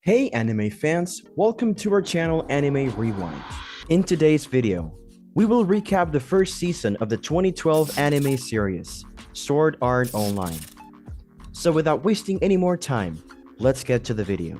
Hey anime fans, welcome to our channel Anime Rewind. In today's video, we will recap the first season of the 2012 anime series, Sword Art Online. So without wasting any more time, let's get to the video.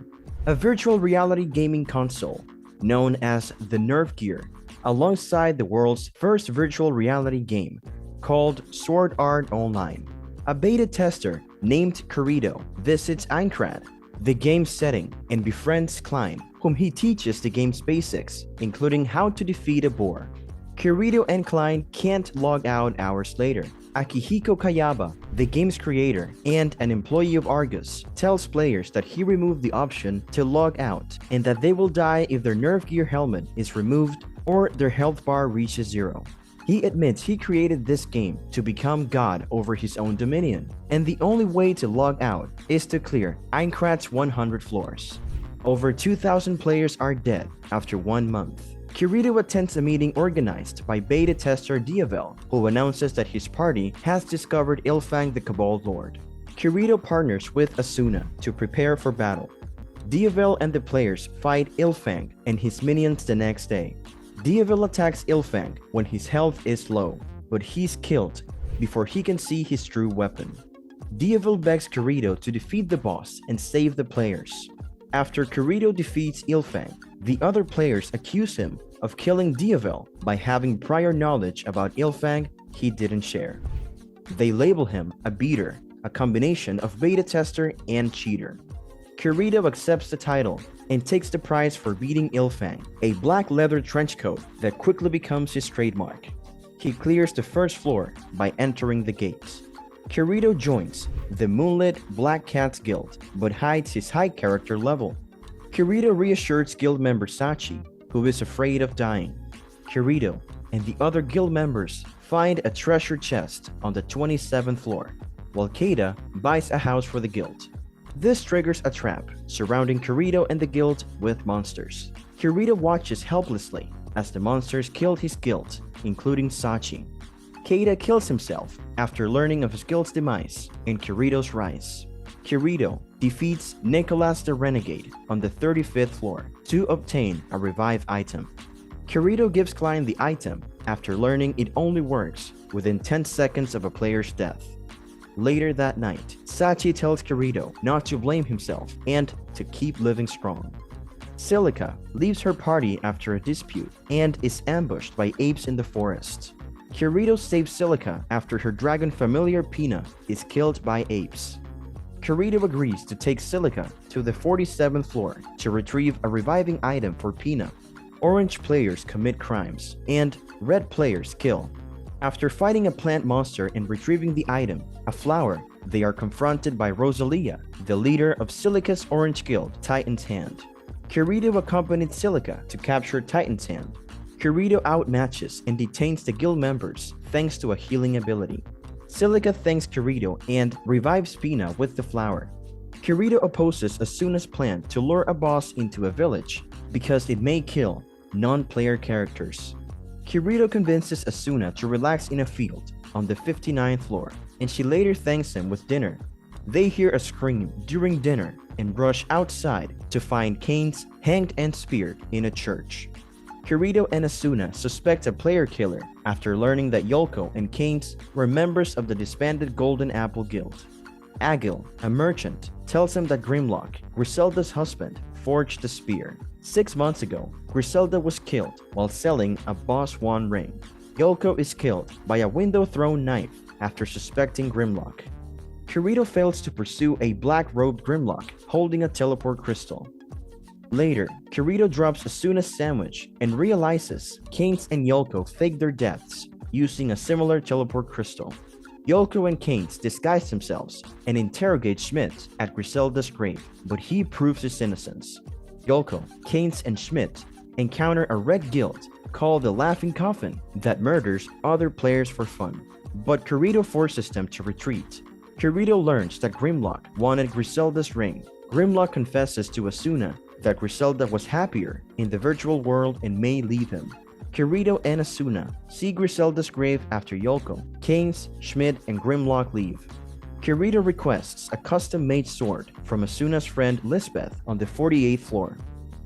A virtual reality gaming console, known as the Nerve Gear, alongside the world's first virtual reality game, called Sword Art Online. A beta tester named Kirito visits Aincrad, the game's setting, and befriends Klein, whom he teaches the game's basics, including how to defeat a boar. Kirito and Klein can't log out hours later. Akihiko Kayaba, the game's creator and an employee of Argus, tells players that he removed the option to log out and that they will die if their Nerve Gear helmet is removed or their health bar reaches zero. He admits he created this game to become God over his own dominion, and the only way to log out is to clear Aincrad's 100 floors. Over 2,000 players are dead after 1 month. Kirito attends a meeting organized by beta tester Diavel, who announces that his party has discovered Ilfang the Cabal Lord. Kirito partners with Asuna to prepare for battle. Diavel and the players fight Ilfang and his minions the next day. Diavel attacks Ilfang when his health is low, but he's killed before he can see his true weapon. Diavel begs Kirito to defeat the boss and save the players. After Kirito defeats Ilfang, the other players accuse him of killing Diavel by having prior knowledge about Ilfang he didn't share. They label him a beater, a combination of beta tester and cheater. Kirito accepts the title and takes the prize for beating Ilfang, a black leather trench coat that quickly becomes his trademark. He clears the first floor by entering the gates. Kirito joins the Moonlit Black Cats Guild, but hides his high character level. Kirito reassures guild member Sachi, who is afraid of dying. Kirito and the other guild members find a treasure chest on the 27th floor, while Keita buys a house for the guild. This triggers a trap surrounding Kirito and the guild with monsters. Kirito watches helplessly as the monsters kill his guild, including Sachi. Keita kills himself after learning of his guild's demise and Kirito's rise. Kirito defeats Nicholas the Renegade on the 35th floor to obtain a revive item. Kirito gives Klein the item after learning it only works within 10 seconds of a player's death. Later that night, Sachi tells Kirito not to blame himself and to keep living strong. Silica leaves her party after a dispute and is ambushed by apes in the forest. Kirito saves Silica after her dragon familiar Pina is killed by apes. Kirito agrees to take Silica to the 47th floor to retrieve a reviving item for Pina. Orange players commit crimes, and red players kill. After fighting a plant monster and retrieving the item, a flower, they are confronted by Rosalia, the leader of Silica's Orange Guild, Titan's Hand. Kirito accompanied Silica to capture Titan's Hand. Kirito outmatches and detains the guild members thanks to a healing ability. Silica thanks Kirito and revives Pina with the flower. Kirito opposes Asuna's plan to lure a boss into a village because it may kill non-player characters. Kirito convinces Asuna to relax in a field on the 59th floor, and she later thanks him with dinner. They hear a scream during dinner and rush outside to find Canes hanged and speared in a church. Kirito and Asuna suspect a player killer after learning that Yolko and Canes were members of the disbanded Golden Apple Guild. Agil, a merchant, tells him that Grimlock, Griselda's husband, forged the spear. 6 months ago, Griselda was killed while selling a Boss Wand ring. Yolko is killed by a window-thrown knife after suspecting Grimlock. Kirito fails to pursue a black-robed Grimlock holding a teleport crystal. Later, Kirito drops Asuna's sandwich and realizes Canes and Yolko faked their deaths using a similar teleport crystal. Yolko and Canes disguise themselves and interrogate Schmidt at Griselda's grave, but he proves his innocence. Yolko, Canes, and Schmidt encounter a red guild called the Laughing Coffin that murders other players for fun, but Kirito forces them to retreat. Kirito learns that Grimlock wanted Griselda's ring. Grimlock confesses to Asuna that Griselda was happier in the virtual world and may leave him. Kirito and Asuna see Griselda's grave after Yolko, Canes, Schmidt, and Grimlock leave. Kirito requests a custom-made sword from Asuna's friend Lisbeth on the 48th floor.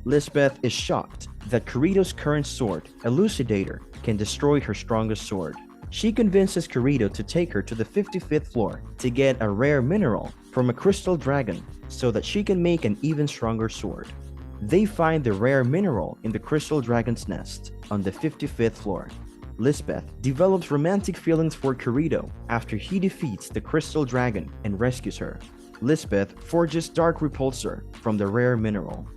Lisbeth is shocked that Kirito's current sword, Elucidator, can destroy her strongest sword. She convinces Kirito to take her to the 55th floor to get a rare mineral from a crystal dragon so that she can make an even stronger sword. They find the rare mineral in the crystal dragon's nest on the 55th floor. Lisbeth develops romantic feelings for Kirito after he defeats the crystal dragon and rescues her. Lisbeth forges Dark Repulsor from the rare mineral.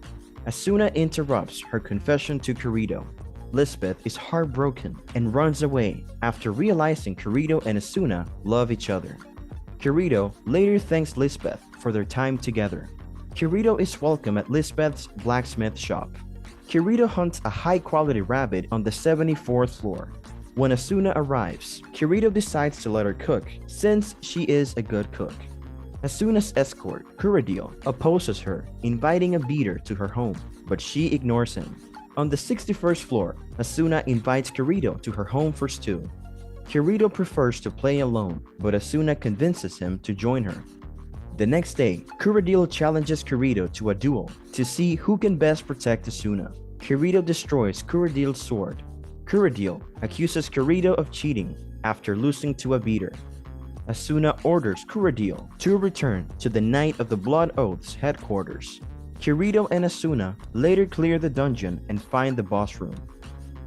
Asuna interrupts her confession to Kirito. Lisbeth is heartbroken and runs away after realizing Kirito and Asuna love each other. Kirito later thanks Lisbeth for their time together. Kirito is welcome at Lisbeth's blacksmith shop. Kirito hunts a high-quality rabbit on the 74th floor. When Asuna arrives, Kirito decides to let her cook since she is a good cook. Asuna's escort, Kuradil, opposes her, inviting a beater to her home, but she ignores him. On the 61st floor, Asuna invites Kirito to her home for stew. Kirito prefers to play alone, but Asuna convinces him to join her. The next day, Kuradil challenges Kirito to a duel to see who can best protect Asuna. Kirito destroys Kuradil's sword. Kuradil accuses Kirito of cheating after losing to a beater. Asuna orders Kuradil to return to the Knight of the Blood Oath's headquarters. Kirito and Asuna later clear the dungeon and find the boss room.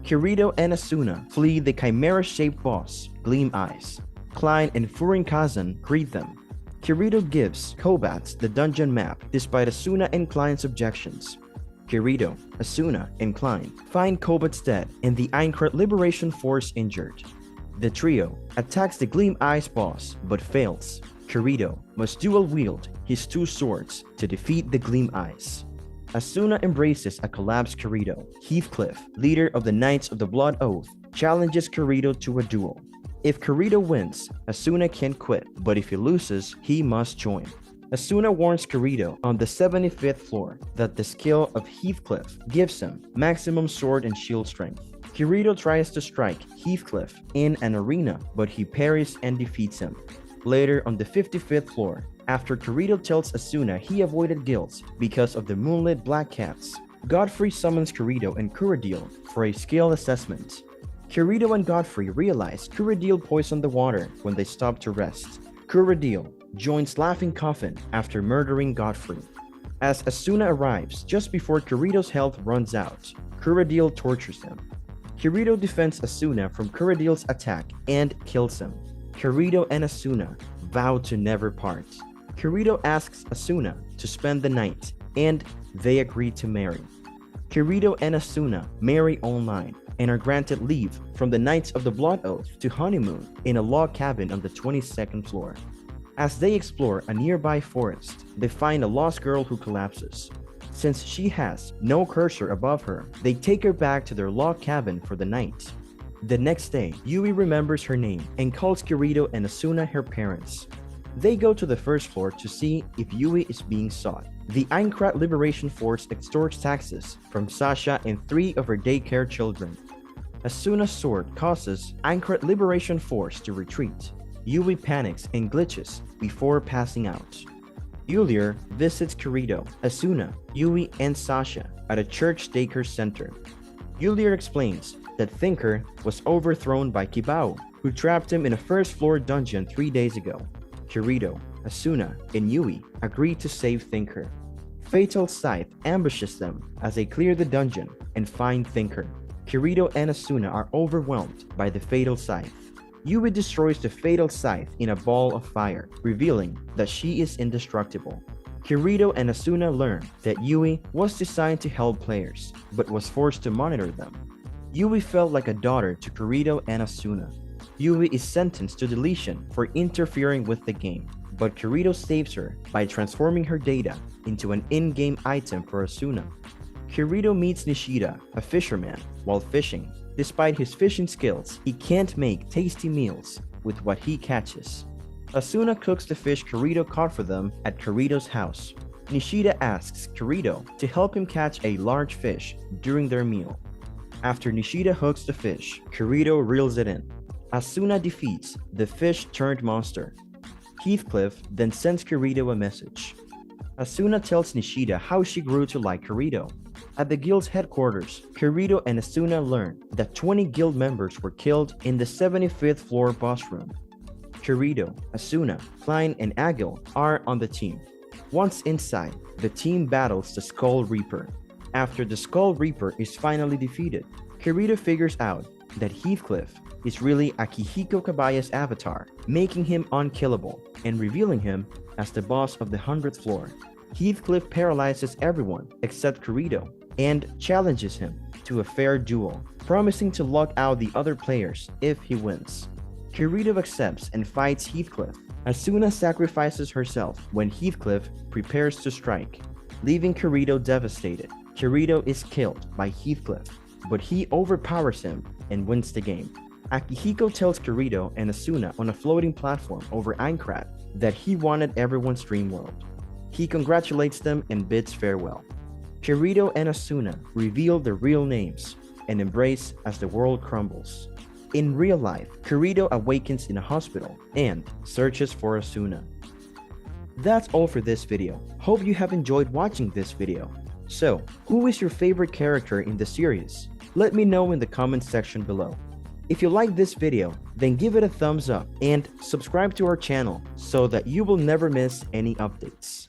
Kirito and Asuna flee the chimera-shaped boss, Gleam Eyes. Klein and Furinkazan greet them. Kirito gives Kobats the dungeon map despite Asuna and Klein's objections. Kirito, Asuna, and Klein find Kobats dead and the Aincrad Liberation Force injured. The trio attacks the Gleam Eyes boss but fails. Kirito must dual-wield his two swords to defeat the Gleam Eyes. Asuna embraces a collapsed Kirito. Heathcliff, leader of the Knights of the Blood Oath, challenges Kirito to a duel. If Kirito wins, Asuna can quit, but if he loses, he must join. Asuna warns Kirito on the 75th floor that the skill of Heathcliff gives him maximum sword and shield strength. Kirito tries to strike Heathcliff in an arena, but he parries and defeats him. Later on the 55th floor, after Kirito tells Asuna he avoided guilds because of the moonlit black cats, Godfrey summons Kirito and Kuradil for a skill assessment. Kirito and Godfrey realize Kuradil poisoned the water when they stop to rest. Kuradil joins Laughing Coffin after murdering Godfrey. As Asuna arrives just before Kirito's health runs out, Kuradil tortures him. Kirito defends Asuna from Kuradil's attack and kills him. Kirito and Asuna vow to never part. Kirito asks Asuna to spend the night, and they agree to marry. Kirito and Asuna marry online and are granted leave from the Knights of the Blood Oath to honeymoon in a log cabin on the 22nd floor. As they explore a nearby forest, they find a lost girl who collapses. Since she has no cursor above her, they take her back to their log cabin for the night. The next day, Yui remembers her name and calls Kirito and Asuna her parents. They go to the first floor to see if Yui is being sought. The Aincrad Liberation Force extorts taxes from Sasha and 3 of her daycare children. Asuna's sword causes Aincrad Liberation Force to retreat. Yui panics and glitches before passing out. Ulir visits Kirito, Asuna, Yui, and Sasha at a church daycare center. Ulir explains that Thinker was overthrown by Kibao, who trapped him in a first-floor dungeon 3 days ago. Kirito, Asuna, and Yui agree to save Thinker. Fatal Scythe ambushes them as they clear the dungeon and find Thinker. Kirito and Asuna are overwhelmed by the Fatal Scythe. Yui destroys the Fatal Scythe in a ball of fire, revealing that she is indestructible. Kirito and Asuna learn that Yui was designed to help players, but was forced to monitor them. Yui felt like a daughter to Kirito and Asuna. Yui is sentenced to deletion for interfering with the game, but Kirito saves her by transforming her data into an in-game item for Asuna. Kirito meets Nishida, a fisherman, while fishing. Despite his fishing skills, he can't make tasty meals with what he catches. Asuna cooks the fish Kirito caught for them at Kirito's house. Nishida asks Kirito to help him catch a large fish during their meal. After Nishida hooks the fish, Kirito reels it in. Asuna defeats the fish-turned monster. Heathcliff then sends Kirito a message. Asuna tells Nishida how she grew to like Kirito. At the guild's headquarters, Kirito and Asuna learn that 20 guild members were killed in the 75th floor boss room. Kirito, Asuna, Klein, and Agil are on the team. Once inside, the team battles the Skull Reaper. After the Skull Reaper is finally defeated, Kirito figures out that Heathcliff is really Akihiko Kabaya's avatar, making him unkillable and revealing him as the boss of the 100th floor. Heathcliff paralyzes everyone except Kirito and challenges him to a fair duel, promising to lock out the other players if he wins. Kirito accepts and fights Heathcliff. Asuna sacrifices herself when Heathcliff prepares to strike, leaving Kirito devastated. Kirito is killed by Heathcliff, but he overpowers him and wins the game. Akihiko tells Kirito and Asuna on a floating platform over Aincrad that he wanted everyone's dream world. He congratulates them and bids farewell. Kirito and Asuna reveal their real names and embrace as the world crumbles. In real life, Kirito awakens in a hospital and searches for Asuna. That's all for this video. Hope you have enjoyed watching this video. So, who is your favorite character in the series? Let me know in the comments section below. If you like this video, then give it a thumbs up and subscribe to our channel so that you will never miss any updates.